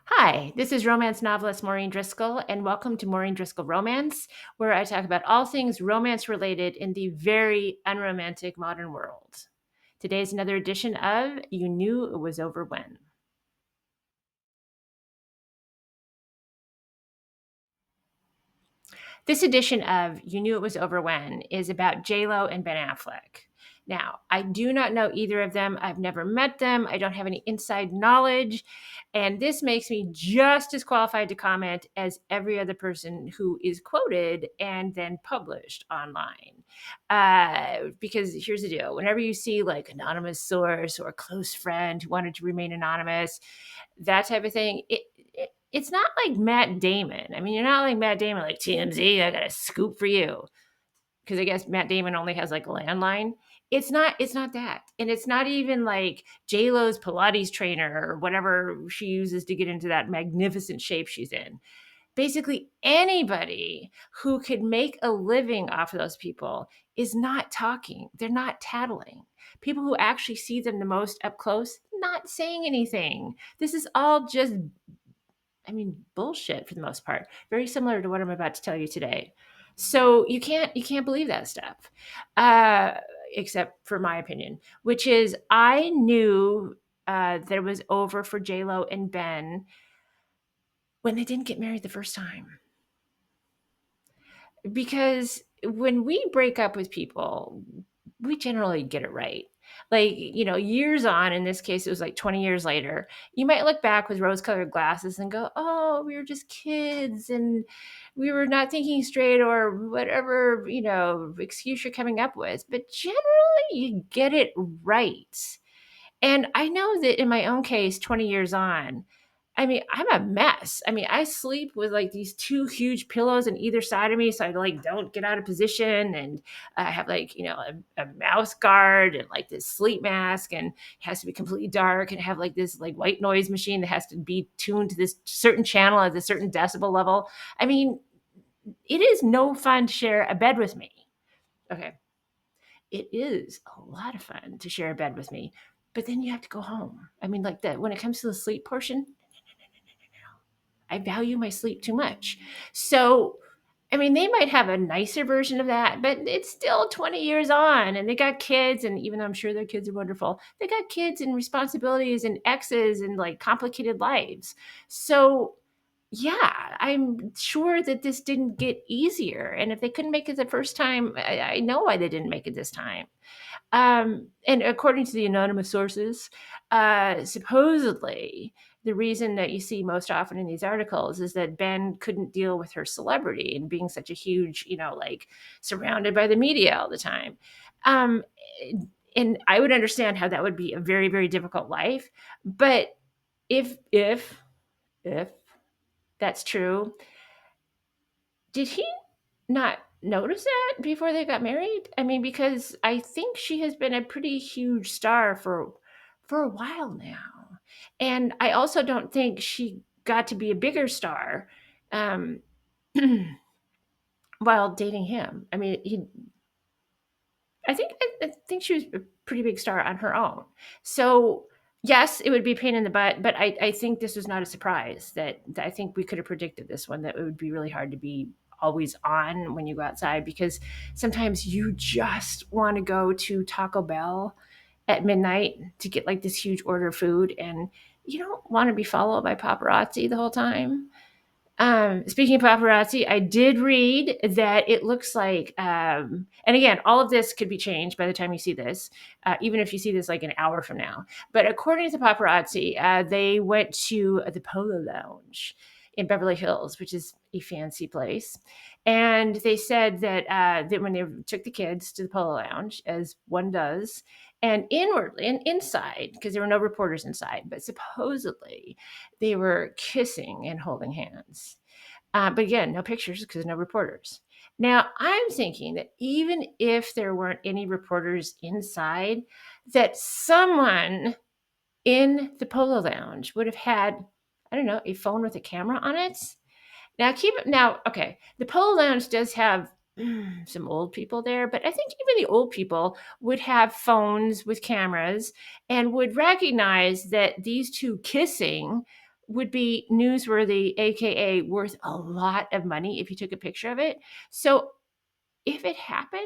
Hi, this is romance novelist Maureen Driscoll, and welcome to Maureen Driscoll Romance, where I talk about all things romance related in the very unromantic modern world. Today's another edition of You Knew It Was Over When. This edition of You Knew It Was Over When is about JLo and Ben Affleck. Now, I do not know either of them. I've never met them. I don't have any inside knowledge. And this makes me just as qualified to comment as every other person who is quoted and then published online. Because here's the deal, whenever you see like anonymous source or a close friend who wanted to remain anonymous, that type of thing, it's not like Matt Damon. I mean, you're not like Matt Damon, like TMZ, I got a scoop for you. Because I guess Matt Damon only has like a landline. It's not that. And it's not even like JLo's Pilates trainer or whatever she uses to get into that magnificent shape she's in. Basically, anybody who could make a living off of those people is not talking. They're not tattling. People who actually see them the most up close, not saying anything. This is all just bullshit for the most part. Very similar to what I'm about to tell you today. So you can't believe that stuff, uh, except for my opinion, which is I knew that it was over for JLo and Ben when they didn't get married the first time. Because when we break up with people, we generally get it right. Like, years on, in this case, it was like 20 years later, you might look back with rose colored glasses and go, oh, we were just kids and we were not thinking straight or whatever, excuse you're coming up with. But generally, you get it right. And I know that in my own case, 20 years on, I'm a mess. I sleep with like these two huge pillows on either side of me so I like don't get out of position. And I have like, a mouse guard and like this sleep mask, and it has to be completely dark, and have like this like white noise machine that has to be tuned to this certain channel at a certain decibel level. I mean, it is no fun to share a bed with me. Okay. It is a lot of fun to share a bed with me, but then you have to go home. Like that when it comes to the sleep portion, I value my sleep too much. So, they might have a nicer version of that, but it's still 20 years on and they got kids. And even though I'm sure their kids are wonderful, they got kids and responsibilities and exes and like complicated lives. So, yeah, I'm sure that this didn't get easier. And if they couldn't make it the first time, I know why they didn't make it this time. And according to the anonymous sources, supposedly the reason that you see most often in these articles is that Ben couldn't deal with her celebrity and being such a huge, like surrounded by the media all the time. Um, and I would understand how that would be a very, very difficult life. But if that's true, did he not notice that before they got married? Because I think she has been a pretty huge star for a while now. And I also don't think she got to be a bigger star um, while dating him. I think she was a pretty big star on her own. So yes, it would be a pain in the butt, but I think this was not a surprise. That I think we could have predicted this one, that it would be really hard to be always on when you go outside, because sometimes you just want to go to Taco Bell at midnight to get like this huge order of food, and you don't want to be followed by paparazzi the whole time. Speaking of paparazzi, I did read that it looks like, and again, all of this could be changed by the time you see this, even if you see this like an hour from now. But according to the paparazzi, they went to the Polo Lounge in Beverly Hills, which is a fancy place. And they said that when they took the kids to the Polo Lounge, as one does, and inwardly and inside, because there were no reporters inside, but supposedly they were kissing and holding hands. But again, no pictures because no reporters. Now, I'm thinking that even if there weren't any reporters inside, that someone in the Polo Lounge would have had, I don't know, a phone with a camera on it. Okay, the Polo Lounge does have some old people there, but I think even the old people would have phones with cameras and would recognize that these two kissing would be newsworthy, aka worth a lot of money if you took a picture of it. So if it happens,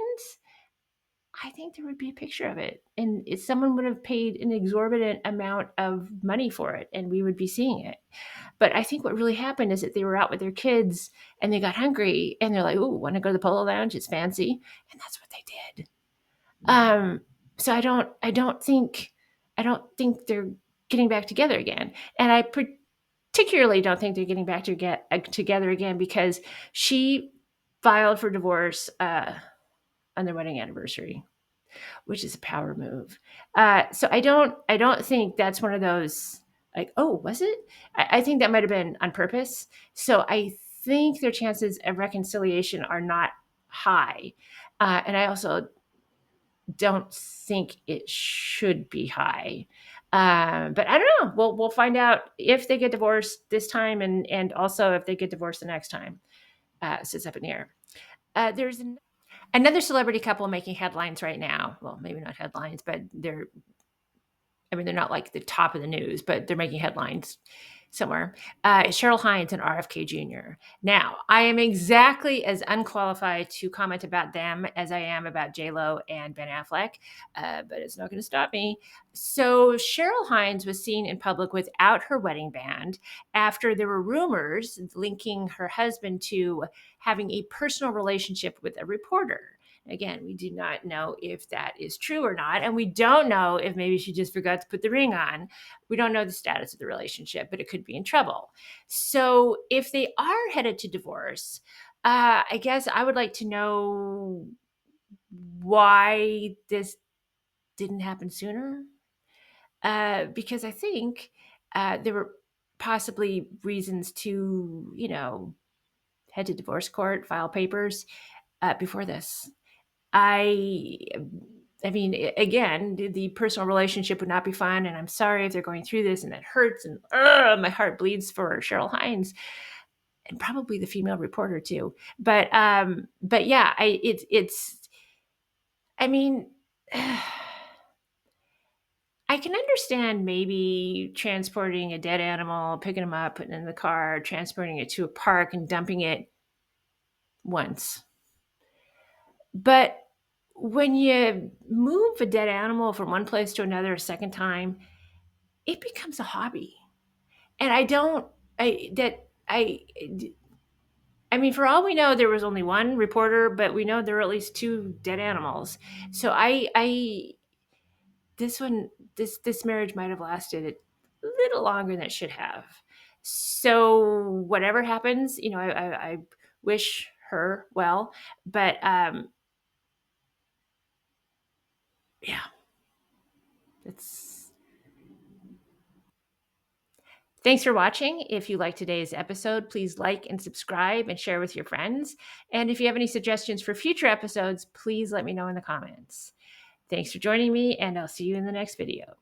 I think there would be a picture of it, and someone would have paid an exorbitant amount of money for it, and we would be seeing it. But I think what really happened is that they were out with their kids and they got hungry and they're like, "Oh, want to go to the Polo Lounge? It's fancy," and that's what they did. So I don't think they're getting back together again, and I particularly don't think they're getting back to get together again because she filed for divorce on their wedding anniversary, which is a power move. So I don't think that's one of those like, oh, was it? I think that might have been on purpose. So I think their chances of reconciliation are not high, and I also don't think it should be high. But I don't know. We'll find out if they get divorced this time, and also if they get divorced the next time. So it's up in the air. There's another celebrity couple making headlines right now. Well, maybe not headlines, but they're not like the top of the news, but they're making headlines somewhere. Cheryl Hines and RFK Jr. Now, I am exactly as unqualified to comment about them as I am about JLo and Ben Affleck, but it's not going to stop me. So, Cheryl Hines was seen in public without her wedding band after there were rumors linking her husband to having a personal relationship with a reporter. Again, we do not know if that is true or not. And we don't know if maybe she just forgot to put the ring on. We don't know the status of the relationship, but it could be in trouble. So if they are headed to divorce, I guess I would like to know why this didn't happen sooner. Because I think there were possibly reasons to, head to divorce court, file papers before this. I I mean, again, the personal relationship would not be fun, and I'm sorry if they're going through this, and that hurts, and my heart bleeds for Cheryl Hines, and probably the female reporter too. But yeah, it's. I mean, I can understand maybe transporting a dead animal, picking them up, putting it in the car, transporting it to a park, and dumping it once. But when you move a dead animal from one place to another a second time, it becomes a hobby. And I don't, I, that, I mean, for all we know, there was only one reporter, but we know there were at least two dead animals. So this one, this marriage might have lasted a little longer than it should have. So whatever happens, I wish her well, but yeah, it's. Thanks for watching. If you liked today's episode, please like and subscribe and share with your friends. And if you have any suggestions for future episodes, please let me know in the comments. Thanks for joining me, and I'll see you in the next video.